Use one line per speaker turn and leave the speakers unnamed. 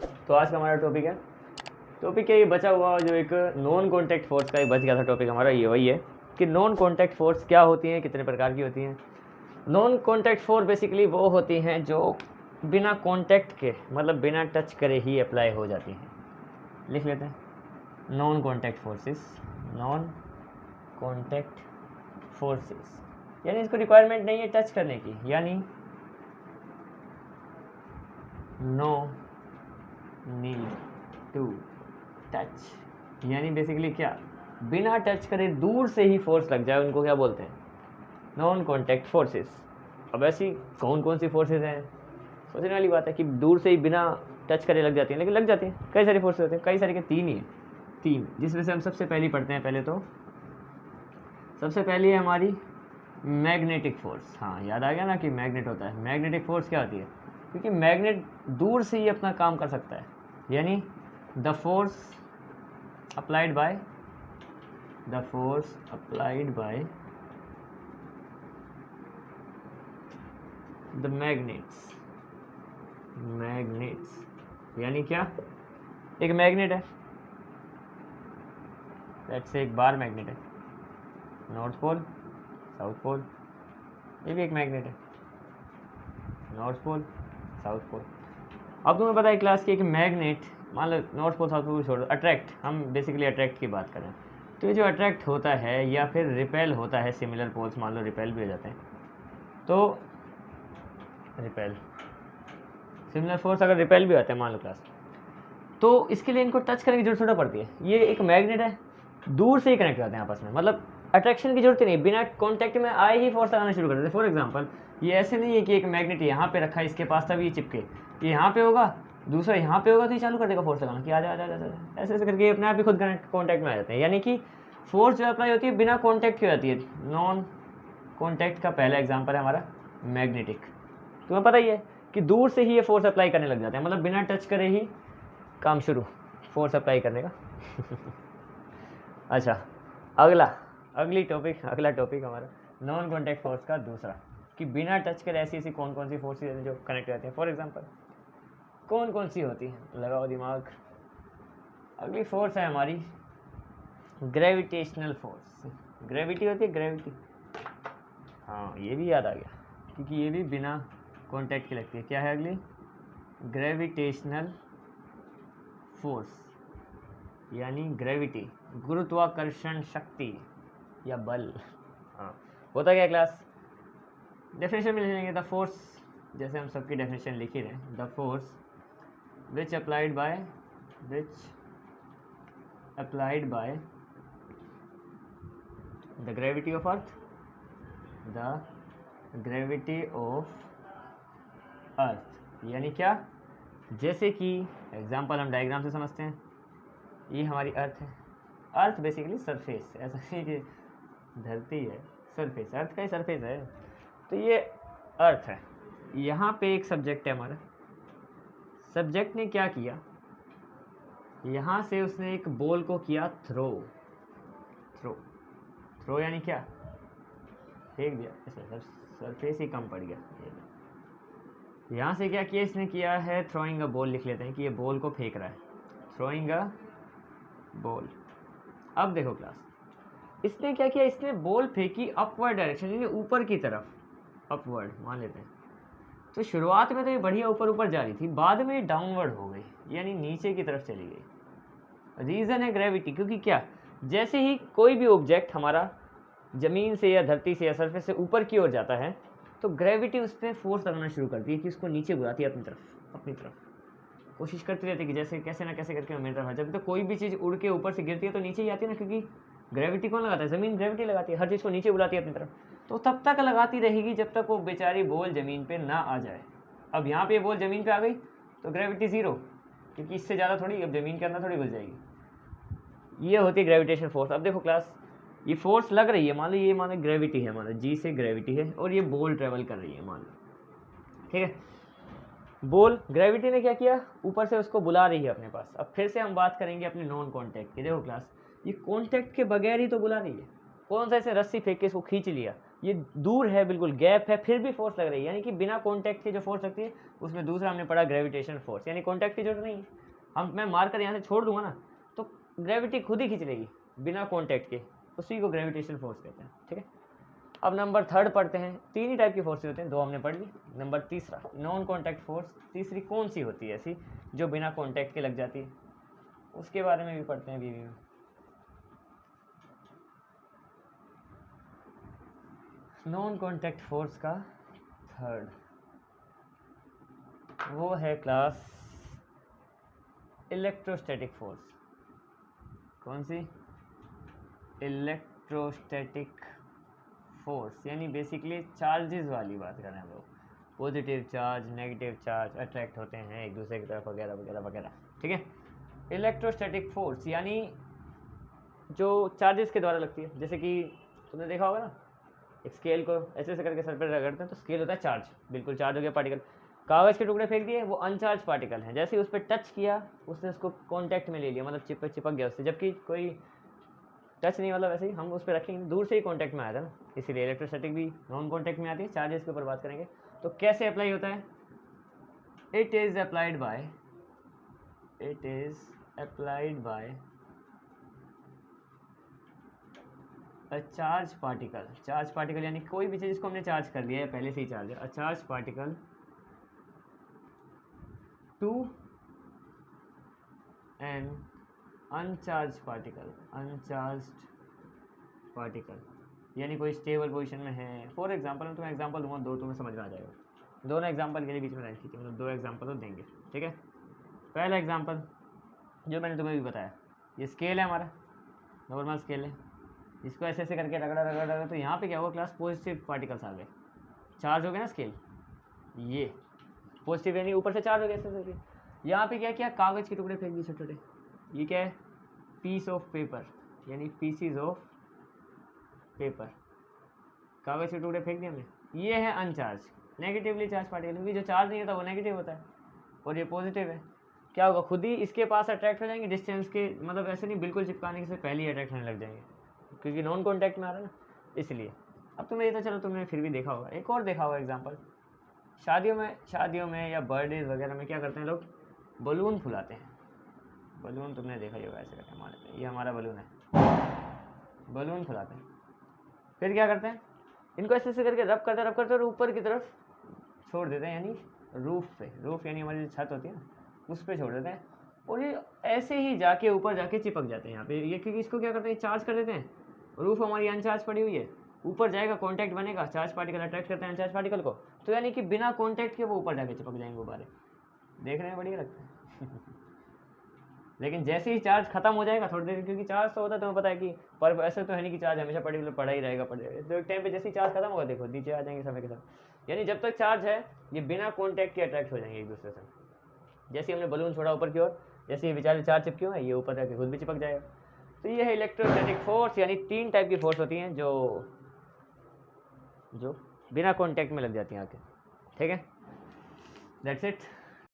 तो आज का हमारा टॉपिक है ये बचा हुआ जो एक नॉन कॉन्टैक्ट फोर्स का एक बच गया था टॉपिक हमारा, ये वही है कि नॉन कॉन्टैक्ट फोर्स क्या होती हैं, कितने प्रकार की होती हैं। नॉन कॉन्टैक्ट फोर्स बेसिकली वो होती हैं जो बिना कॉन्टैक्ट के, मतलब बिना टच करे ही अप्लाई हो जाती हैं। लिख लेते हैं, non contact forces, non contact forces यानी इसको रिक्वायरमेंट नहीं है टच करने की, यानी नो नीड टू टच, यानी बेसिकली क्या, बिना टच करे दूर से ही फोर्स लग जाए, उनको क्या बोलते हैं, नॉन कॉन्टैक्ट फोर्सेस। अब ऐसी कौन कौन सी फोर्सेस हैं, सोचने वाली बात है कि दूर से ही बिना टच करे लग जाती हैं, लेकिन लग जाती हैं। कई सारी फोर्सेस होते हैं, कई सारे के तीन ही हैं, तीन, जिसमें से हम सबसे पहली पढ़ते हैं। पहले तो सबसे पहली है हमारी मैग्नेटिक फोर्स। हाँ, याद आ गया ना कि मैग्नेट होता है। मैग्नेटिक फोर्स क्या होती है, क्योंकि मैग्नेट दूर से ही अपना काम कर सकता है, यानी the force applied by the magnets, यानी क्या, एक मैग्नेट है, लेट्स से एक बार मैग्नेट है, नॉर्थ पोल साउथ पोल, ये भी एक मैग्नेट है, नॉर्थ पोल साउथ पोल। अब तुम्हें पता है क्लास की, एक मैग्नेट, मान लो नॉर्थ पोल साउथ पोल छोड़ो, अट्रैक्ट, हम बेसिकली अट्रैक्ट की बात करें तो ये जो अट्रैक्ट होता है या फिर रिपेल होता है, सिमिलर पोल्स मान लो रिपेल भी हो जाते हैं, तो रिपेल सिमिलर फोर्स अगर रिपेल भी होते हैं मान लो क्लास, तो इसके लिए इनको टच करने की जरूरत थोड़ा पड़ती है। ये एक मैग्नेट है, दूर से ही कनेक्ट करते हैं आपस में, मतलब अट्रैक्शन की जरूरत ही नहीं, बिना कॉन्टैक्ट में आए ही फोर्स लगाना शुरू कर देते हैं। फॉर एग्जांपल, ये ऐसे नहीं है कि एक मैग्नेट यहाँ पे रखा है, इसके पास तब ये चिपके, ये यहाँ पे होगा, दूसरा यहाँ पे होगा, तो ये चालू कर देगा फोर्स लगाना कि आ जा, ऐसे ऐसे करके अपने आप ही खुद कॉन्टैक्ट में आ जाते हैं। यानी कि फोर्स जो अप्लाई होती है बिना कॉन्टैक्ट की होती है। नॉन कॉन्टैक्ट का पहला एग्जाम्पल है हमारा मैग्नेटिक। तुम्हें पता ही है कि दूर से ही ये फोर्स अप्लाई करने लग जाते हैं, मतलब बिना टच करे ही काम शुरू फोर्स अप्लाई करने का। अच्छा, अगला टॉपिक हमारा नॉन कॉन्टैक्ट फोर्स का दूसरा, कि बिना टच करे ऐसी कौन कौन सी फोर्सेज हैं जो कनेक्ट रहती हैं। फॉर एग्जांपल कौन कौन सी होती हैं, लगाओ दिमाग। अगली फोर्स है हमारी ग्रेविटेशनल फोर्स। ग्रेविटी होती है, ग्रेविटी, हाँ ये भी याद आ गया, क्योंकि ये भी बिना कॉन्टैक्ट की लगती है। क्या है अगली, ग्रेविटेशनल फोर्स, यानी ग्रेविटी, गुरुत्वाकर्षण शक्ति या बल। हाँ, होता क्या क्लास, डेफिनेशन में लिखेंगे, द फोर्स, जैसे हम सबकी डेफिनेशन लिख ही रहे हैं, the force which applied by the gravity of earth, यानी क्या, जैसे कि एग्जाम्पल हम डायग्राम से समझते हैं। ये हमारी अर्थ है, अर्थ बेसिकली सरफेस, ऐसा नहीं कि धरती है, सरफेस, अर्थ का ही सरफेस है, तो ये अर्थ है। यहाँ पे एक सब्जेक्ट है हमारा, सब्जेक्ट ने क्या किया, यहाँ से उसने एक बॉल को किया थ्रो यानी क्या, फेंक दिया, ऐसा सरफेस ही कम पड़ गया। यहाँ से क्या किया इसने, किया है थ्रोइंग अ बॉल, लिख लेते हैं कि ये बॉल को फेंक रहा है, थ्रोइंग अ बॉल। अब देखो क्लास, इसने क्या किया, इसने बॉल फेंकी अपवर्ड डायरेक्शन, यानी ऊपर की तरफ, अपवर्ड मान लेते हैं। तो शुरुआत में तो ये बढ़िया ऊपर जा रही थी, बाद में डाउनवर्ड हो गई, यानी नीचे की तरफ चली गई। रीज़न है ग्रेविटी, क्योंकि क्या, जैसे ही कोई भी ऑब्जेक्ट हमारा ज़मीन से या धरती से या सरफेस से ऊपर की ओर जाता है, तो ग्रेविटी उस पर फोर्स लगाना शुरू करती है कि उसको नीचे बुलाती है अपनी तरफ कोशिश करती रहती है कि जैसे कैसे ना कैसे करके मेरी तरफ आ। जब तो कोई भी चीज़ उड़ के ऊपर से गिरती है तो नीचे ही आती है ना, क्योंकि ग्रेविटी कौन लगाता है, ज़मीन ग्रेविटी लगाती है, हर चीज़ को नीचे बुलाती है अपनी तरफ। तो तब तक लगाती रहेगी जब तक वो बेचारी बॉल ज़मीन पे ना आ जाए। अब यहाँ पे बॉल ज़मीन पे आ गई तो ग्रेविटी ज़ीरो, क्योंकि इससे ज़्यादा थोड़ी अब ज़मीन के अंदर थोड़ी घुस जाएगी। ये होती है ग्रेविटेशन फोर्स। अब देखो क्लास, ये फोर्स लग रही है, मान लो ये मान लो ग्रेविटी है, मान लो जी से ग्रेविटी है, और ये बॉल ट्रेवल कर रही है मान लो, ठीक है। बॉल, ग्रेविटी ने क्या किया, ऊपर से उसको बुला रही है अपने पास। अब फिर से हम बात करेंगे अपने नॉन कॉन्टैक्ट की। देखो क्लास, ये कॉन्टैक्ट के बगैर ही तो बुला रही है। कौन सा ऐसे रस्सी फेंक के इसको खींच लिया, ये दूर है, बिल्कुल गैप है, फिर भी फोर्स लग रही है, यानी कि बिना कॉन्टैक्ट के जो फोर्स लगती है उसमें दूसरा हमने पढ़ा ग्रेविटेशन फोर्स, यानी कॉन्टैक्ट की जरूरत नहीं है। मैं मारकर यहाँ से छोड़ दूंगा ना तो ग्रेविटी खुद ही खींच लेगी बिना कॉन्टैक्ट के, उसी को ग्रेविटेशन फोर्स कहते हैं। ठीक है, अब नंबर 3 पढ़ते हैं। 3 ही टाइप की फोर्स होते हैं, 2 हमने पढ़ ली। नंबर 3 नॉन कॉन्टैक्ट फोर्स, तीसरी कौन सी होती है ऐसी जो बिना कॉन्टैक्ट के लग जाती है, उसके बारे में भी पढ़ते हैं अभी भी। नॉन कॉन्टैक्ट फोर्स का 3rd वो है क्लास इलेक्ट्रोस्टैटिक फोर्स। कौन सी? इलेक्ट्रोस्टैटिक फोर्स, यानी बेसिकली चार्जेस वाली बात कर रहे हैं हम लोग। Positive charge, negative charge attract होते हैं एक दूसरे की तरफ वगैरह वगैरह वगैरह। ठीक है, इलेक्ट्रोस्टैटिक फोर्स यानी जो चार्जेस के द्वारा लगती है। जैसे कि तुमने देखा होगा ना, एक स्केल को ऐसे ऐसे करके सर पर रगड़ते हैं तो स्केल होता है चार्ज, बिल्कुल चार्ज हो गया पार्टिकल। कागज़ के टुकड़े फेंक दिए, वो अनचार्ज पार्टिकल है, जैसे ही उस पर टच किया उसने उसको कांटेक्ट में ले लिया, मतलब चिपक गया उससे, जबकि कोई टच नहीं, मतलब ऐसे ही हम उस पर रखेंगे, दूर से ही कांटेक्ट में आया था ना। इसीलिए इलेक्ट्रोस्टैटिक भी नॉन कांटेक्ट में आती है। चार्जेस के ऊपर बात करेंगे तो कैसे अप्लाई होता है। It is applied by charge particle यानी कोई भी चीज़ जिसको हमने चार्ज कर लिया है, पहले से ही चार्ज है। A charge particle to an uncharge particle, यानी कोई स्टेबल पोजीशन में है। फॉर एग्जांपल मैं तुम्हें एग्जांपल दूंगा, 2 तुम्हें समझ में आ जाएगा। दोनों एग्जांपल के लिए बीच में लाइन खींची, मतलब 2 एग्जांपल तो देंगे। ठीक है, पहला एग्जांपल जो मैंने तुम्हें भी बताया, ये स्केल है हमारा, नॉर्मल स्केल है, इसको ऐसे ऐसे करके रगड़ा तो यहाँ पे क्या होगा क्लास, पॉजिटिव पार्टिकल्स आ गए, चार्ज हो गया ना स्केल, ये पॉजिटिव यानी ऊपर से चार्ज हो गया ऐसे। यहाँ पे क्या किया, कागज़ के टुकड़े फेंक दिए छोटे छोटे, ये क्या है, पीस ऑफ पेपर, यानी पीसीज ऑफ पेपर, कागज़ के टुकड़े फेंक दिए हमने। ये है अनचार्ज, नेगेटिवली चार्ज पार्टिकल, क्योंकि जो चार्ज नहीं होता वो नेगेटिव होता है और ये पॉजिटिव है। क्या होगा, खुद ही इसके पास अट्रैक्ट हो जाएंगे, डिस्टेंस के, मतलब ऐसे नहीं बिल्कुल चिपकाने से पहले ही अट्रैक्ट होने लग जाएंगे, क्योंकि नॉन कॉन्टैक्ट में आ रहा है ना, इसलिए। अब तुम्हें ये तो चलो तुमने फिर भी देखा होगा, एक और देखा होगा एग्जाम्पल, शादियों में या बर्थडेज वगैरह में क्या करते हैं लोग, बलून फुलाते हैं। बलून तुमने देखा ही होगा, ऐसे करके हमारे, ये हमारा बलून है, बलून फुलाते हैं। फिर क्या करते हैं, इनको ऐसे ऐसे करके रब करते और ऊपर की तरफ छोड़ देते हैं, यानी रूफ यानी हमारी जो छत होती है ना, उस पर छोड़ देते हैं, और ये ऐसे ही जाके ऊपर जाके चिपक जाते हैं यहाँ पे। ये क्योंकि इसको क्या करते हैं, चार्ज कर देते हैं, रूफ हमारी अनचार्ज पड़ी हुई है, ऊपर जाएगा, कांटेक्ट बनेगा, चार्ज पार्टिकल अट्रैक्ट करते हैं अनचार्ज पार्टिकल को, तो यानी कि बिना कांटेक्ट के वो ऊपर जाके चिपक जाएंगे गुब्बारे। देखने में बढ़िया लगता है लेकिन जैसे ही चार्ज खत्म हो जाएगा थोड़ी देर, क्योंकि चार्ज तो होता है, तुम्हें पता है कि, पर ऐसा तो है नहीं कि चार्ज हमेशा पड़ा ही रहेगा, तो एक टाइम पे जैसे ही चार्ज खत्म होगा, देखो नीचे आ जाएंगे समय के साथ, यानी जब तक चार्ज है ये बिना कॉन्टैक्ट के अट्रैक्ट हो जाएंगे एक दूसरे से। जैसे हमने बलून छोड़ा ऊपर की ओर, जैसे ये बेचारे चार्ज चिपके हुए हैं, ये ऊपर जाके खुद भी चिपक जाएगा। तो ये है इलेक्ट्रोस्टैटिक फोर्स, यानी 3 टाइप की फोर्स होती हैं जो बिना कॉन्टैक्ट में लग जाती हैं आके। ठीक है, दैट्स इट।